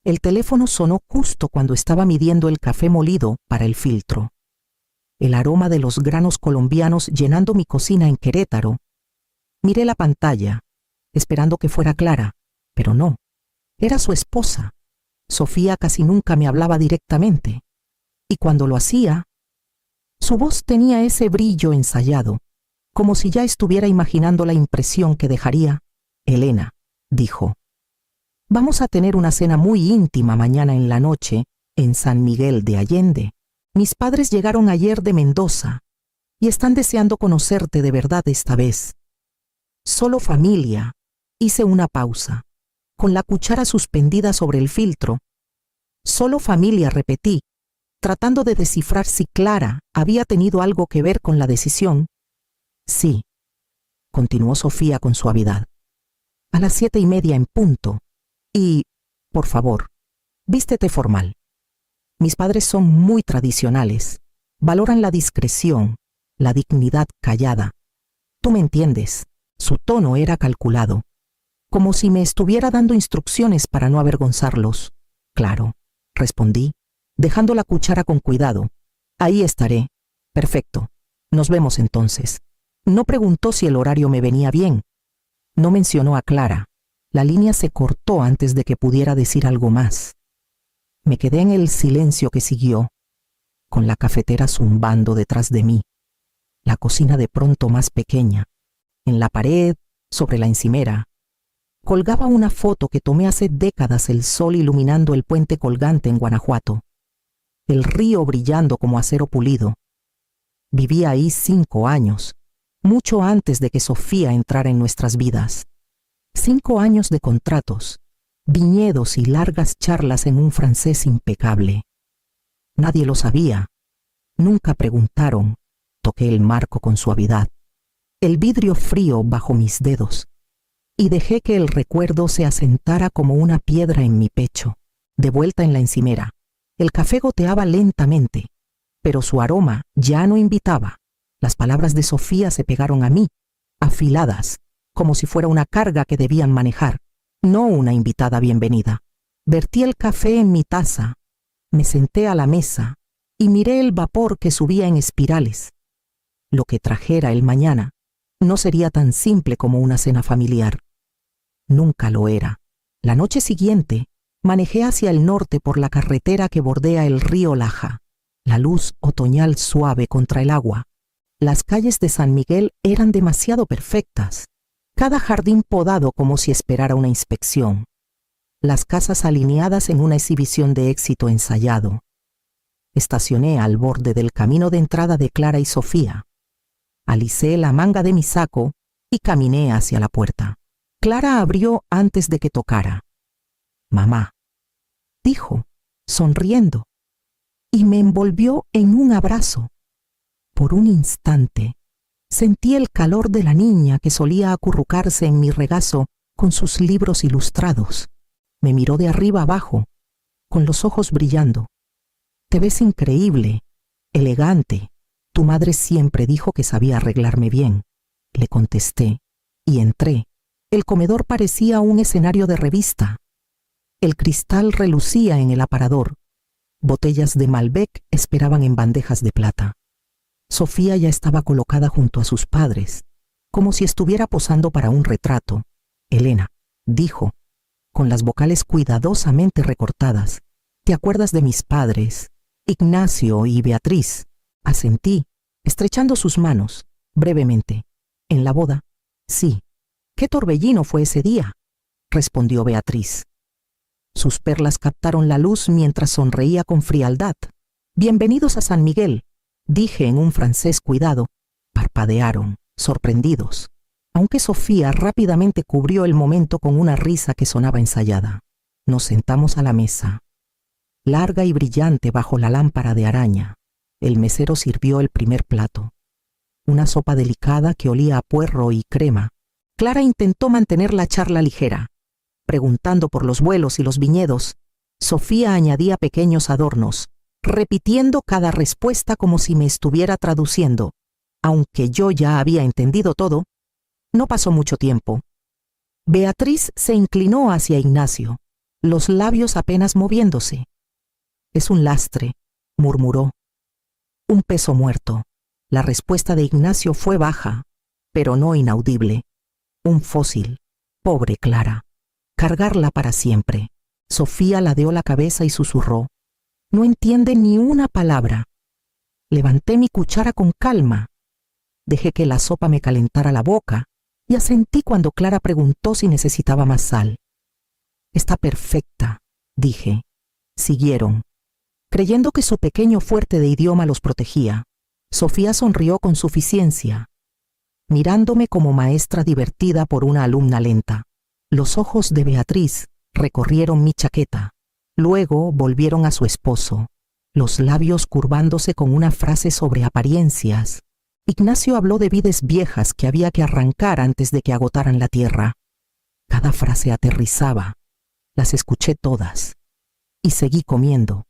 El teléfono sonó justo cuando estaba midiendo el café molido para el filtro. El aroma de los granos colombianos llenando mi cocina en Querétaro. Miré la pantalla, esperando que fuera Clara, pero no. Era su esposa. Sofía casi nunca me hablaba directamente. Y cuando lo hacía, su voz tenía ese brillo ensayado, como si ya estuviera imaginando la impresión que dejaría. Elena, dijo, vamos a tener una cena muy íntima mañana en la noche en San Miguel de Allende. Mis padres llegaron ayer de Mendoza y están deseando conocerte de verdad esta vez. Solo familia. Hice una pausa, con la cuchara suspendida sobre el filtro. Solo familia, repetí, tratando de descifrar si Clara había tenido algo que ver con la decisión. Sí, continuó Sofía con suavidad. A las 7:30 en punto. Y, por favor, vístete formal. Mis padres son muy tradicionales. Valoran la discreción, la dignidad callada. Tú me entiendes. Su tono era calculado, como si me estuviera dando instrucciones para no avergonzarlos. Claro, respondí, dejando la cuchara con cuidado. Ahí estaré. Perfecto. Nos vemos entonces. No preguntó si el horario me venía bien. No mencionó a Clara. La línea se cortó antes de que pudiera decir algo más. Me quedé en el silencio que siguió, con la cafetera zumbando detrás de mí, la cocina de pronto más pequeña. En la pared, sobre la encimera, colgaba una foto que tomé hace décadas, el sol iluminando el puente colgante en Guanajuato, el río brillando como acero pulido. Vivía ahí 5 años, mucho antes de que Sofía entrara en nuestras vidas. 5 años de contratos, viñedos y largas charlas en un francés impecable. Nadie lo sabía. Nunca preguntaron. Toqué el marco con suavidad, el vidrio frío bajo mis dedos, y dejé que el recuerdo se asentara como una piedra en mi pecho. De vuelta en la encimera, el café goteaba lentamente, pero su aroma ya no invitaba. Las palabras de Sofía se pegaron a mí, afiladas, como si fuera una carga que debían manejar, no una invitada bienvenida. Vertí el café en mi taza, me senté a la mesa y miré el vapor que subía en espirales. Lo que trajera el mañana no sería tan simple como una cena familiar. Nunca lo era. La noche siguiente, manejé hacia el norte por la carretera que bordea el río Laja. La luz otoñal suave contra el agua. Las calles de San Miguel eran demasiado perfectas. Cada jardín podado como si esperara una inspección. Las casas alineadas en una exhibición de éxito ensayado. Estacioné al borde del camino de entrada de Clara y Sofía. Alicé la manga de mi saco y caminé hacia la puerta. Clara abrió antes de que tocara. «Mamá», dijo, sonriendo, y me envolvió en un abrazo. Por un instante, sentí el calor de la niña que solía acurrucarse en mi regazo con sus libros ilustrados. Me miró de arriba abajo, con los ojos brillando. «Te ves increíble, elegante. Tu madre siempre dijo que sabía arreglarme bien», le contesté, y entré. El comedor parecía un escenario de revista. El cristal relucía en el aparador. Botellas de Malbec esperaban en bandejas de plata. Sofía ya estaba colocada junto a sus padres, como si estuviera posando para un retrato. «Elena», dijo, con las vocales cuidadosamente recortadas, «¿te acuerdas de mis padres, Ignacio y Beatriz?» Asentí, estrechando sus manos, brevemente. «¿En la boda?» «Sí». «¿Qué torbellino fue ese día?», respondió Beatriz. Sus perlas captaron la luz mientras sonreía con frialdad. «Bienvenidos a San Miguel», dije en un francés cuidado. Parpadearon, sorprendidos, aunque Sofía rápidamente cubrió el momento con una risa que sonaba ensayada. Nos sentamos a la mesa, larga y brillante bajo la lámpara de araña. El mesero sirvió el primer plato, una sopa delicada que olía a puerro y crema. Clara intentó mantener la charla ligera, preguntando por los vuelos y los viñedos. Sofía añadía pequeños adornos, repitiendo cada respuesta como si me estuviera traduciendo. Aunque yo ya había entendido todo, no pasó mucho tiempo. Beatriz se inclinó hacia Ignacio, los labios apenas moviéndose. Es un lastre, murmuró. Un peso muerto. La respuesta de Ignacio fue baja, pero no inaudible. Un fósil. Pobre Clara. Cargarla para siempre. Sofía ladeó la cabeza y susurró. No entiende ni una palabra. Levanté mi cuchara con calma. Dejé que la sopa me calentara la boca y asentí cuando Clara preguntó si necesitaba más sal. Está perfecta, dije. Siguieron. Creyendo que su pequeño fuerte de idioma los protegía, Sofía sonrió con suficiencia, mirándome como maestra divertida por una alumna lenta. Los ojos de Beatriz recorrieron mi chaqueta. Luego volvieron a su esposo, los labios curvándose con una frase sobre apariencias. Ignacio habló de vides viejas que había que arrancar antes de que agotaran la tierra. Cada frase aterrizaba. Las escuché todas. Y seguí comiendo.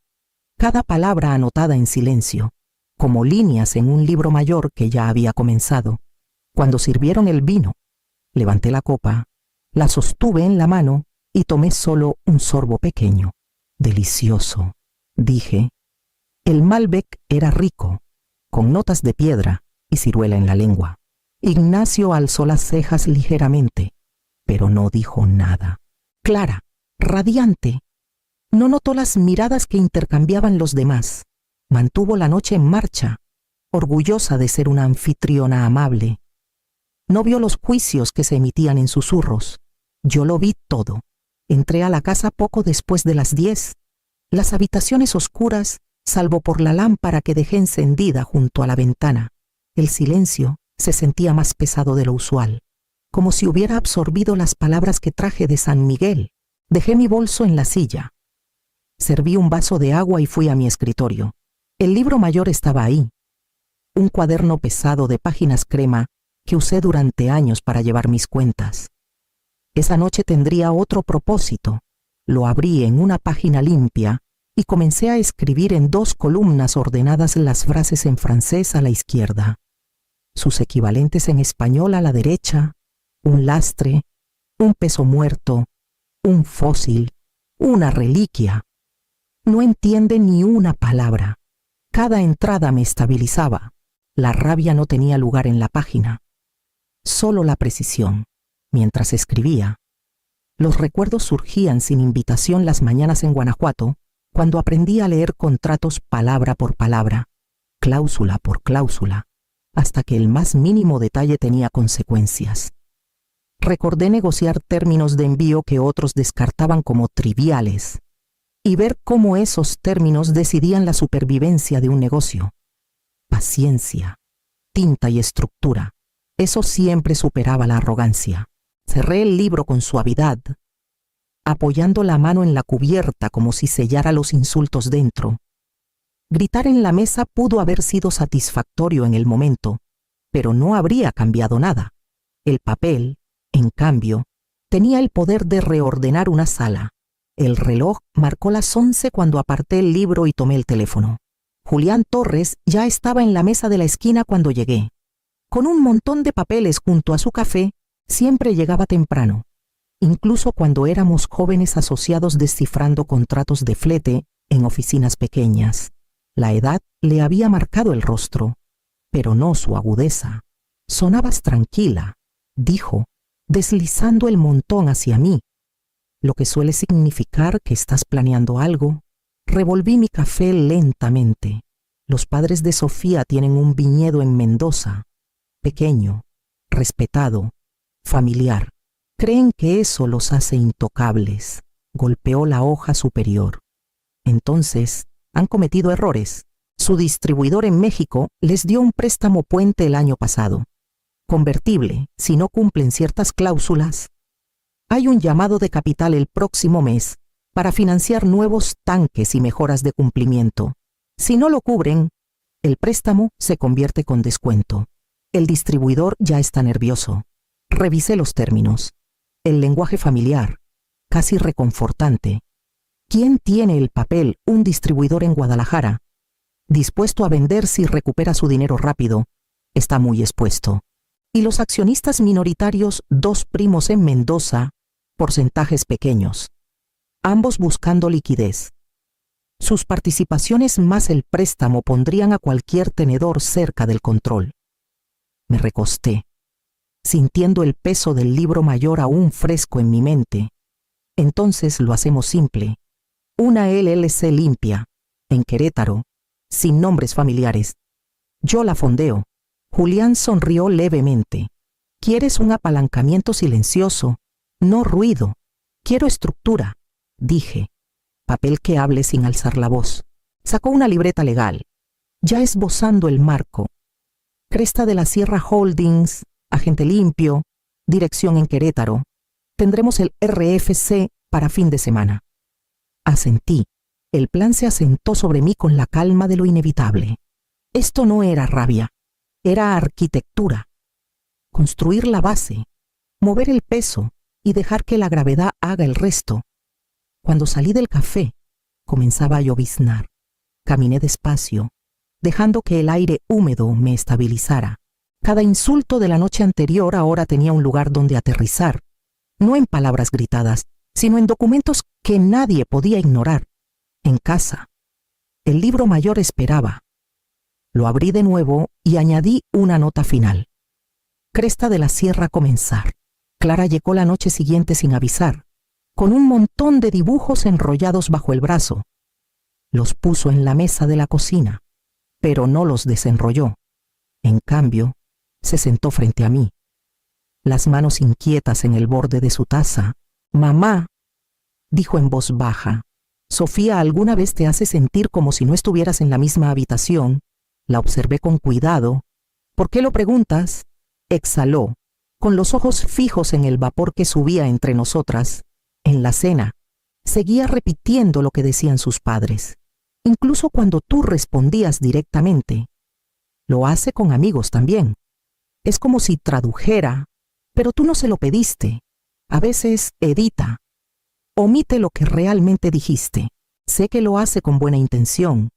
Cada palabra anotada en silencio, como líneas en un libro mayor que ya había comenzado. Cuando sirvieron el vino, levanté la copa, la sostuve en la mano y tomé solo un sorbo pequeño. Delicioso, dije. El Malbec era rico, con notas de piedra y ciruela en la lengua. Ignacio alzó las cejas ligeramente, pero no dijo nada. Clara, radiante, no notó las miradas que intercambiaban los demás. Mantuvo la noche en marcha, orgullosa de ser una anfitriona amable. No vio los juicios que se emitían en susurros. Yo lo vi todo. Entré a la casa poco después de las 10. Las habitaciones oscuras, salvo por la lámpara que dejé encendida junto a la ventana. El silencio se sentía más pesado de lo usual, como si hubiera absorbido las palabras que traje de San Miguel. Dejé mi bolso en la silla. Serví un vaso de agua y fui a mi escritorio. El libro mayor estaba ahí. Un cuaderno pesado de páginas crema que usé durante años para llevar mis cuentas. Esa noche tendría otro propósito. Lo abrí en una página limpia y comencé a escribir en 2 columnas ordenadas las frases en francés a la izquierda, sus equivalentes en español a la derecha: un lastre, un peso muerto, un fósil, una reliquia. No entiende ni una palabra. Cada entrada me estabilizaba. La rabia no tenía lugar en la página. Solo la precisión. Mientras escribía, los recuerdos surgían sin invitación las mañanas en Guanajuato, cuando aprendí a leer contratos palabra por palabra, cláusula por cláusula, hasta que el más mínimo detalle tenía consecuencias. Recordé negociar términos de envío que otros descartaban como triviales, y ver cómo esos términos decidían la supervivencia de un negocio. Paciencia, tinta y estructura. Eso siempre superaba la arrogancia. Cerré el libro con suavidad, apoyando la mano en la cubierta como si sellara los insultos dentro. Gritar en la mesa pudo haber sido satisfactorio en el momento, pero no habría cambiado nada. El papel, en cambio, tenía el poder de reordenar una sala. El reloj marcó las 11 cuando aparté el libro y tomé el teléfono. Julián Torres ya estaba en la mesa de la esquina cuando llegué. Con un montón de papeles junto a su café, siempre llegaba temprano, incluso cuando éramos jóvenes asociados descifrando contratos de flete en oficinas pequeñas. La edad le había marcado el rostro, pero no su agudeza. Sonabas tranquila, dijo, deslizando el montón hacia mí, lo que suele significar que estás planeando algo. Revolví mi café lentamente. Los padres de Sofía tienen un viñedo en Mendoza, pequeño, respetado, familiar. Creen que eso los hace intocables. Golpeó la hoja superior. Entonces, han cometido errores. Su distribuidor en México les dio un préstamo puente el año pasado. Convertible, si no cumplen ciertas cláusulas. Hay un llamado de capital el próximo mes para financiar nuevos tanques y mejoras de cumplimiento. Si no lo cubren, el préstamo se convierte con descuento. El distribuidor ya está nervioso. Revisé los términos. El lenguaje familiar, casi reconfortante. ¿Quién tiene el papel? Un distribuidor en Guadalajara, dispuesto a vender si recupera su dinero rápido, está muy expuesto. Y los accionistas minoritarios, 2 primos en Mendoza, porcentajes pequeños. ambos buscando liquidez. Sus participaciones más el préstamo pondrían a cualquier tenedor cerca del control. Me recosté, sintiendo el peso del libro mayor aún fresco en mi mente. Entonces lo hacemos simple. Una LLC limpia, en Querétaro, sin nombres familiares. Yo la fondeo. Julián sonrió levemente. ¿Quieres un apalancamiento silencioso? No ruido. Quiero estructura, dije. Papel que hable sin alzar la voz. Sacó una libreta legal, ya esbozando el marco. Cresta de la Sierra Holdings, agente limpio, dirección en Querétaro. Tendremos el RFC para fin de semana. Asentí. El plan se asentó sobre mí con la calma de lo inevitable. Esto no era rabia, era arquitectura. Construir la base, mover el peso y dejar que la gravedad haga el resto. Cuando salí del café, comenzaba a lloviznar. Caminé despacio, dejando que el aire húmedo me estabilizara. Cada insulto de la noche anterior ahora tenía un lugar donde aterrizar, no en palabras gritadas, sino en documentos que nadie podía ignorar. En casa, el libro mayor esperaba. Lo abrí de nuevo y añadí una nota final. Cresta de la Sierra comenzar. Clara llegó la noche siguiente sin avisar, con un montón de dibujos enrollados bajo el brazo. Los puso en la mesa de la cocina, pero no los desenrolló. En cambio, se sentó frente a mí, las manos inquietas en el borde de su taza. «Mamá», dijo en voz baja, «Sofía alguna vez te hace sentir como si no estuvieras en la misma habitación». La observé con cuidado. «¿Por qué lo preguntas?». Exhaló, con los ojos fijos en el vapor que subía entre nosotras. En la cena, seguía repitiendo lo que decían sus padres, incluso cuando tú respondías directamente. Lo hace con amigos también. Es como si tradujera, pero tú no se lo pediste. A veces edita. Omite lo que realmente dijiste. Sé que lo hace con buena intención.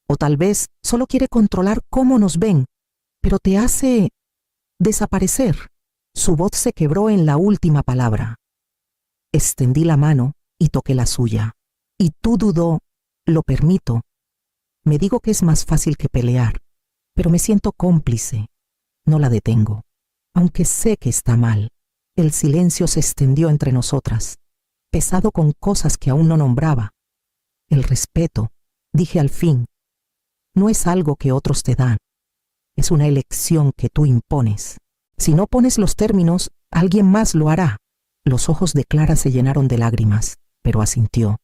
O tal vez solo quiere controlar cómo nos ven, pero te hace desaparecer. Su voz se quebró en la última palabra. Extendí la mano y toqué la suya. Y tú dudó. Lo permito. Me digo que es más fácil que pelear, pero me siento cómplice. No la detengo, aunque sé que está mal. El silencio se extendió entre nosotras, pesado con cosas que aún no nombraba. El respeto, dije al fin, no es algo que otros te dan. Es una elección que tú impones. Si no pones los términos, alguien más lo hará. Los ojos de Clara se llenaron de lágrimas, pero asintió.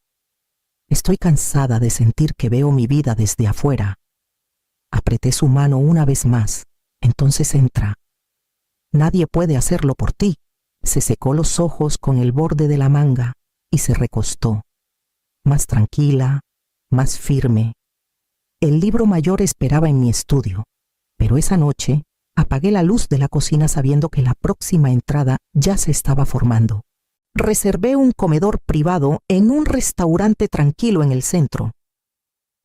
Estoy cansada de sentir que veo mi vida desde afuera. Apreté su mano una vez más. Entonces entra. Nadie puede hacerlo por ti. Se secó los ojos con el borde de la manga y se recostó. Más tranquila, más firme. El libro mayor esperaba en mi estudio, pero esa noche apagué la luz de la cocina sabiendo que la próxima entrada ya se estaba formando. Reservé un comedor privado en un restaurante tranquilo en el centro.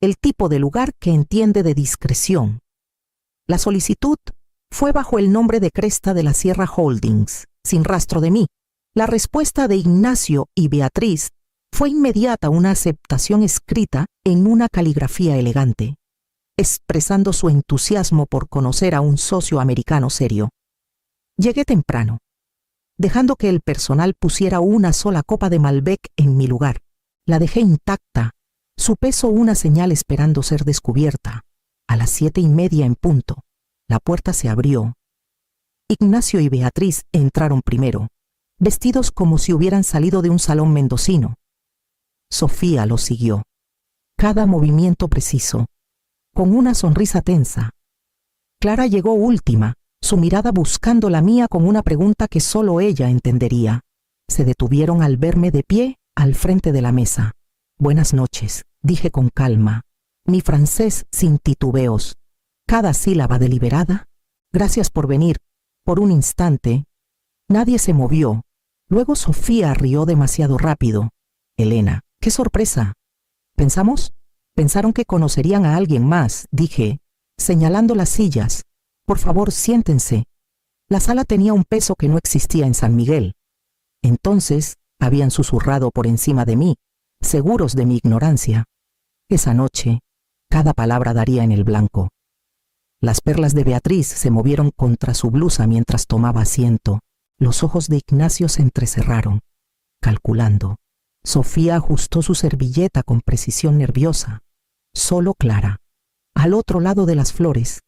El tipo de lugar que entiende de discreción. La solicitud fue bajo el nombre de Cresta de la Sierra Holdings, sin rastro de mí. La respuesta de Ignacio y Beatriz fue inmediata, una aceptación escrita en una caligrafía elegante, expresando su entusiasmo por conocer a un socio americano serio. Llegué temprano, dejando que el personal pusiera una sola copa de Malbec en mi lugar. La dejé intacta, su peso una señal esperando ser descubierta. A las 7:30 en punto, la puerta se abrió. Ignacio y Beatriz entraron primero, vestidos como si hubieran salido de un salón mendocino. Sofía los siguió, cada movimiento preciso, con una sonrisa tensa. Clara llegó última, su mirada buscando la mía con una pregunta que solo ella entendería. Se detuvieron al verme de pie al frente de la mesa. «Buenas noches», dije con calma, mi francés sin titubeos, cada sílaba deliberada. «Gracias por venir». Por un instante, nadie se movió. Luego Sofía rió demasiado rápido. «Elena, qué sorpresa. ¿Pensaron que conocerían a alguien más?», dije, señalando las sillas. «Por favor, siéntense». La sala tenía un peso que no existía en San Miguel. Entonces, habían susurrado por encima de mí. seguros de mi ignorancia. Esa noche, cada palabra daría en el blanco. Las perlas de Beatriz se movieron contra su blusa mientras tomaba asiento. Los ojos de Ignacio se entrecerraron, calculando. Sofía ajustó su servilleta con precisión nerviosa. Solo Clara, al otro lado de las flores,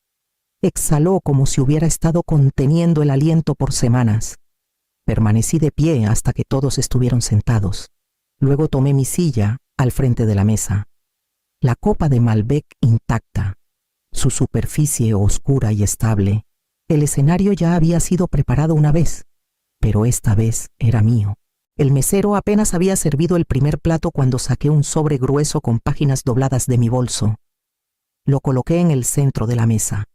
exhaló como si hubiera estado conteniendo el aliento por semanas. Permanecí de pie hasta que todos estuvieron sentados. Luego tomé mi silla al frente de la mesa. La copa de Malbec intacta, su superficie oscura y estable. El escenario ya había sido preparado una vez, pero esta vez era mío. El mesero apenas había servido el primer plato cuando saqué un sobre grueso con páginas dobladas de mi bolso. Lo coloqué en el centro de la mesa,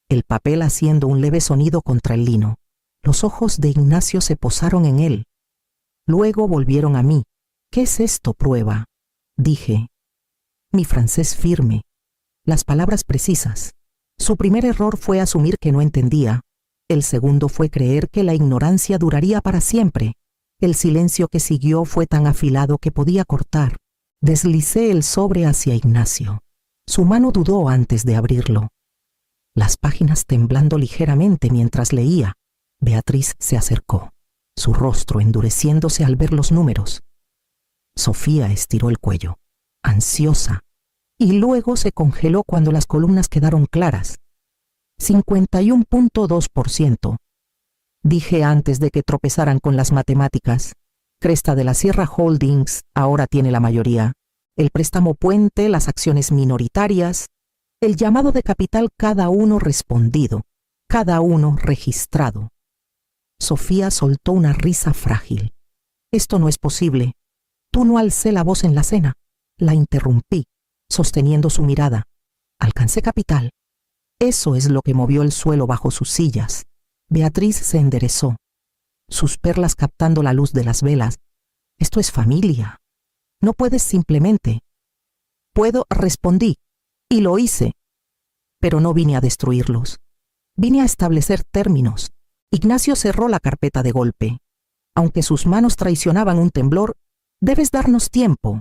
el papel haciendo un leve sonido contra el lino. Los ojos de Ignacio se posaron en él. Luego volvieron a mí. «¿Qué es esto, prueba?», dije. Mi francés firme, las palabras precisas. Su primer error fue asumir que no entendía. El segundo fue creer que la ignorancia duraría para siempre. El silencio que siguió fue tan afilado que podía cortar. Deslicé el sobre hacia Ignacio. Su mano dudó antes de abrirlo. Las páginas temblando ligeramente mientras leía. Beatriz se acercó, su rostro endureciéndose al ver los números. Sofía estiró el cuello, ansiosa, y luego se congeló cuando las columnas quedaron claras. 51.2%. Dije antes de que tropezaran con las matemáticas. Cresta de la Sierra Holdings ahora tiene la mayoría. El préstamo puente, las acciones minoritarias, el llamado de capital, cada uno respondido, cada uno registrado. Sofía soltó una risa frágil. «Esto no es posible. Tú no». Alcé la voz en la cena. La interrumpí, sosteniendo su mirada. «Alcancé capital». Eso es lo que movió el suelo bajo sus sillas. Beatriz se enderezó, sus perlas captando la luz de las velas. «Esto es familia. No puedes simplemente». «Puedo», respondí, y lo hice. Pero no vine a destruirlos. Vine a establecer términos. Ignacio cerró la carpeta de golpe. Aunque sus manos traicionaban un temblor, «Debes darnos tiempo».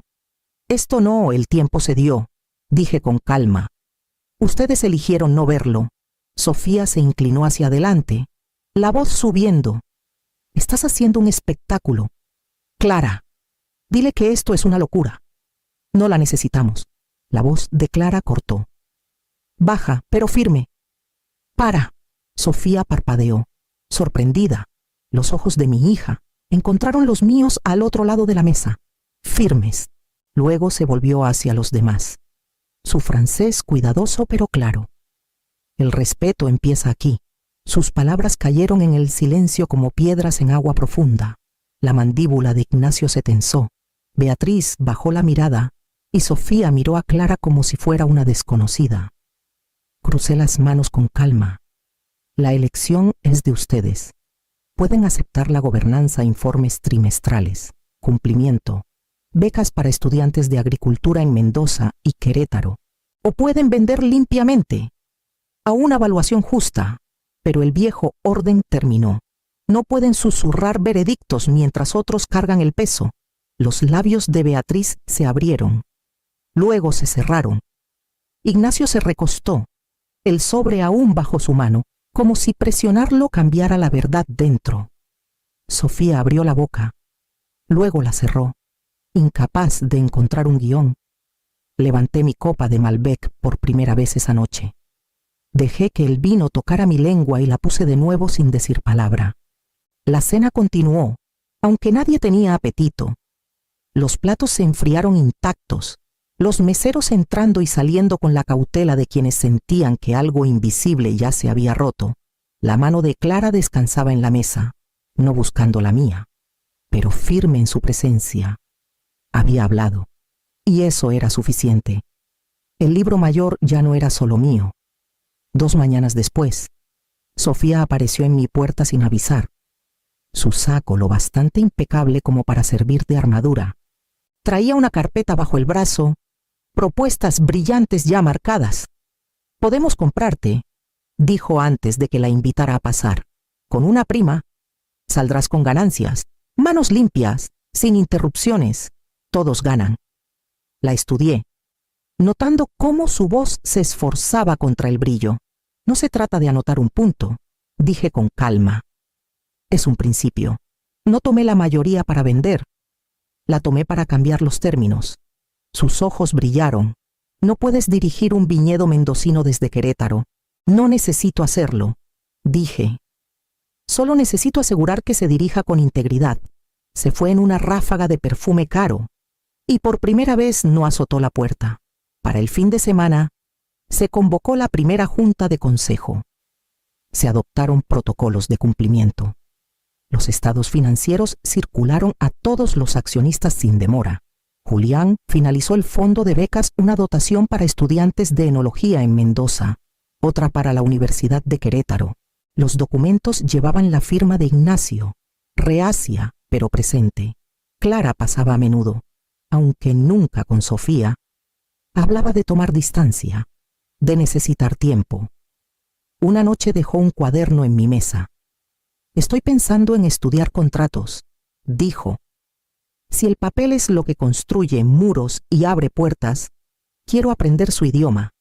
«Esto no, el tiempo se dio», dije con calma. «Ustedes eligieron no verlo». Sofía se inclinó hacia adelante, la voz subiendo. «Estás haciendo un espectáculo. Clara, dile que esto es una locura. No la necesitamos». La voz de Clara cortó. Baja, pero firme. «Para». Sofía parpadeó, sorprendida. Los ojos de mi hija encontraron los míos al otro lado de la mesa, firmes. Luego se volvió hacia los demás. Su francés cuidadoso pero claro. «El respeto empieza aquí». Sus palabras cayeron en el silencio como piedras en agua profunda. La mandíbula de Ignacio se tensó. Beatriz bajó la mirada y Sofía miró a Clara como si fuera una desconocida. Crucé las manos con calma. «La elección es de ustedes. Pueden aceptar la gobernanza, informes trimestrales, cumplimiento, becas para estudiantes de agricultura en Mendoza y Querétaro. O pueden vender limpiamente, a una evaluación justa». Pero el viejo orden terminó. No pueden susurrar veredictos mientras otros cargan el peso. Los labios de Beatriz se abrieron. Luego se cerraron. Ignacio se recostó, el sobre aún bajo su mano, como si presionarlo cambiara la verdad dentro. Sofía abrió la boca. Luego la cerró, incapaz de encontrar un guión. Levanté mi copa de Malbec por primera vez esa noche. Dejé que el vino tocara mi lengua y la puse de nuevo sin decir palabra. La cena continuó, aunque nadie tenía apetito. Los platos se enfriaron intactos, los meseros entrando y saliendo con la cautela de quienes sentían que algo invisible ya se había roto. La mano de Clara descansaba en la mesa, no buscando la mía, pero firme en su presencia. Había hablado, y eso era suficiente. El libro mayor ya no era solo mío. 2 mañanas después, Sofía apareció en mi puerta sin avisar. Su saco lo bastante impecable como para servir de armadura. Traía una carpeta bajo el brazo, propuestas brillantes ya marcadas. «Podemos comprarte», dijo antes de que la invitara a pasar. «Con una prima. Saldrás con ganancias, manos limpias, sin interrupciones. Todos ganan. La estudié, notando cómo su voz se esforzaba contra el brillo. No se trata de anotar un punto, dije con calma. Es un principio. No tomé la mayoría para vender. La tomé para cambiar los términos. Sus ojos brillaron. No puedes dirigir un viñedo mendocino desde Querétaro. No necesito hacerlo, dije. Solo necesito asegurar que se dirija con integridad. Se fue en una ráfaga de perfume caro y por primera vez no azotó la puerta. Para el fin de semana, se convocó la primera junta de consejo. Se adoptaron protocolos de cumplimiento. Los estados financieros circularon a todos los accionistas sin demora. Julián finalizó el fondo de becas, una dotación para estudiantes de enología en Mendoza, otra para la Universidad de Querétaro. Los documentos llevaban la firma de Ignacio, reacia pero presente. Clara pasaba a menudo, aunque nunca con Sofía. Hablaba de tomar distancia, de necesitar tiempo. Una noche dejó un cuaderno en mi mesa. Estoy pensando en estudiar contratos, dijo. Si el papel es lo que construye muros y abre puertas, quiero aprender su idioma.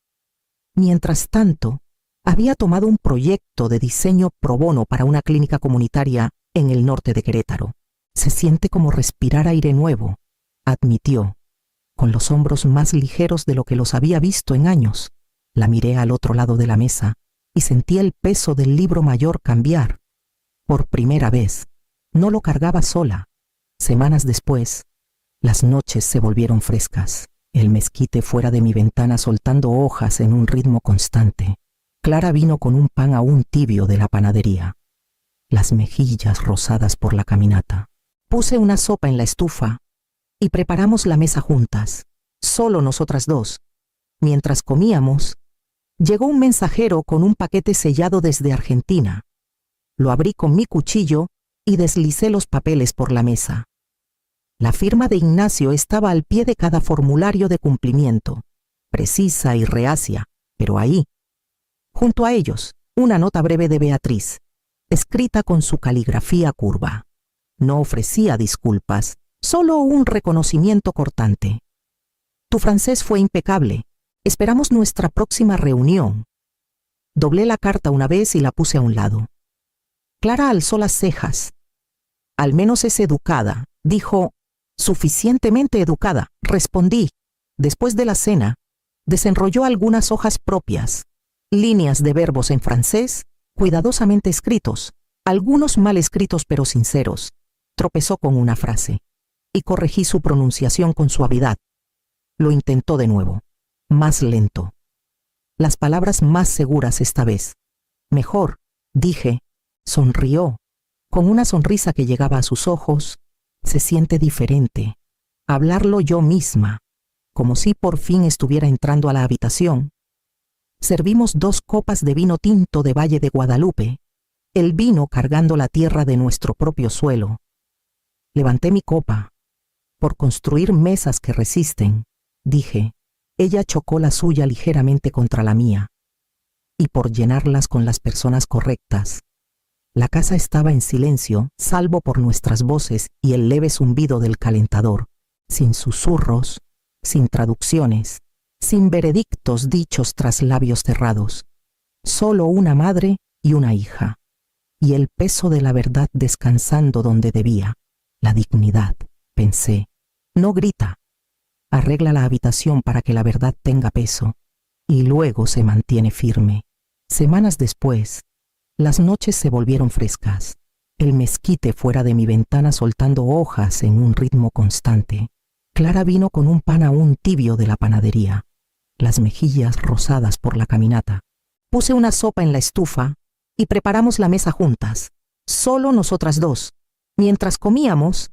Mientras tanto, había tomado un proyecto de diseño pro bono para una clínica comunitaria en el norte de Querétaro. Se siente como respirar aire nuevo, admitió, con los hombros más ligeros de lo que los había visto en años. La miré al otro lado de la mesa y sentí el peso del libro mayor cambiar. Por primera vez, no lo cargaba sola. Semanas después, las noches se volvieron frescas. El mezquite fuera de mi ventana soltando hojas en un ritmo constante. Clara vino con un pan aún tibio de la panadería. Las mejillas rosadas por la caminata. Puse una sopa en la estufa y preparamos la mesa juntas, solo nosotras dos. Mientras comíamos, llegó un mensajero con un paquete sellado desde Argentina. Lo abrí con mi cuchillo y deslicé los papeles por la mesa. La firma de Ignacio estaba al pie de cada formulario de cumplimiento, precisa y reacia, pero ahí, junto a ellos, una nota breve de Beatriz, escrita con su caligrafía curva. No ofrecía disculpas, solo un reconocimiento cortante. Tu francés fue impecable. Esperamos nuestra próxima reunión. Doblé la carta una vez y la puse a un lado. Clara alzó las cejas. Al menos es educada, dijo. Suficientemente educada, respondí. Después de la cena, desenrolló algunas hojas propias, líneas de verbos en francés, cuidadosamente escritos, algunos mal escritos pero sinceros. Tropezó con una frase, y corregí su pronunciación con suavidad. Lo intentó de nuevo, más lento. Las palabras más seguras esta vez. Mejor, dije. Sonrió, con una sonrisa que llegaba a sus ojos. Se siente diferente. Hablarlo yo misma, como si por fin estuviera entrando a la habitación. Servimos 2 copas de vino tinto de Valle de Guadalupe, el vino cargando la tierra de nuestro propio suelo. Levanté mi copa. Por construir mesas que resisten, dije. Ella chocó la suya ligeramente contra la mía. Y por llenarlas con las personas correctas. La casa estaba en silencio, salvo por nuestras voces y el leve zumbido del calentador, sin susurros, sin traducciones, sin veredictos dichos tras labios cerrados. Solo una madre y una hija, y el peso de la verdad descansando donde debía. La dignidad, pensé. No grita. Arregla la habitación para que la verdad tenga peso, y luego se mantiene firme. Semanas después, las noches se volvieron frescas. El mezquite fuera de mi ventana soltando hojas en un ritmo constante. Clara vino con un pan aún tibio de la panadería, las mejillas rosadas por la caminata. Puse una sopa en la estufa y preparamos la mesa juntas, solo nosotras dos. Mientras comíamos,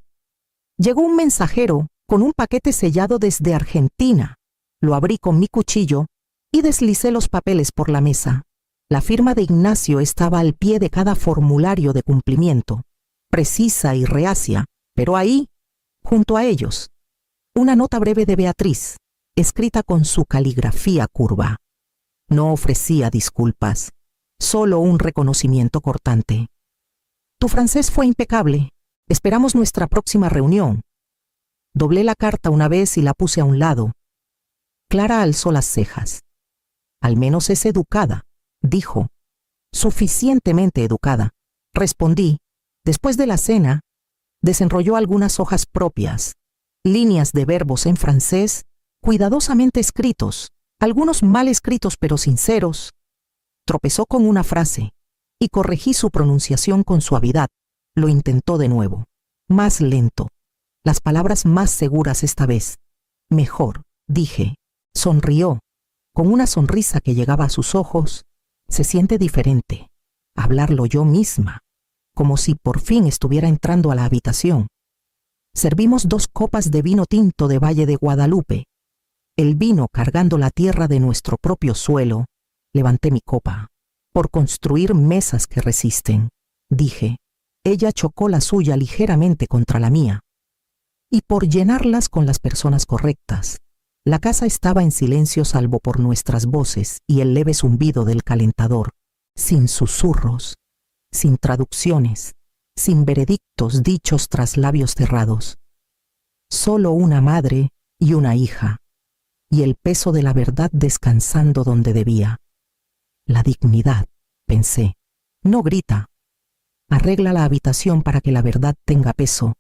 llegó un mensajero con un paquete sellado desde Argentina. Lo abrí con mi cuchillo y deslicé los papeles por la mesa. La firma de Ignacio estaba al pie de cada formulario de cumplimiento, precisa y reacia, pero ahí, junto a ellos, una nota breve de Beatriz, escrita con su caligrafía curva. No ofrecía disculpas, solo un reconocimiento cortante. Tu francés fue impecable. Esperamos nuestra próxima reunión. Doblé la carta una vez y la puse a un lado. Clara alzó las cejas. Al menos es educada, dijo. Suficientemente educada, respondí. Después de la cena, desenrolló algunas hojas propias, líneas de verbos en francés, cuidadosamente escritos, algunos mal escritos pero sinceros. Tropezó con una frase y corregí su pronunciación con suavidad. Lo intentó de nuevo, más lento, las palabras más seguras esta vez. Mejor, dije. Sonrió, con una sonrisa que llegaba a sus ojos. Se siente diferente. Hablarlo yo misma, como si por fin estuviera entrando a la habitación. Servimos 2 copas de vino tinto de Valle de Guadalupe. El vino cargando la tierra de nuestro propio suelo. Levanté mi copa. Por construir mesas que resisten, dije. Ella chocó la suya ligeramente contra la mía. Y por llenarlas con las personas correctas. La casa estaba en silencio salvo por nuestras voces y el leve zumbido del calentador, sin susurros, sin traducciones, sin veredictos dichos tras labios cerrados. Solo una madre y una hija, y el peso de la verdad descansando donde debía. La dignidad, pensé, no grita. Arregla la habitación para que la verdad tenga peso,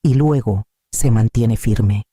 y luego se mantiene firme.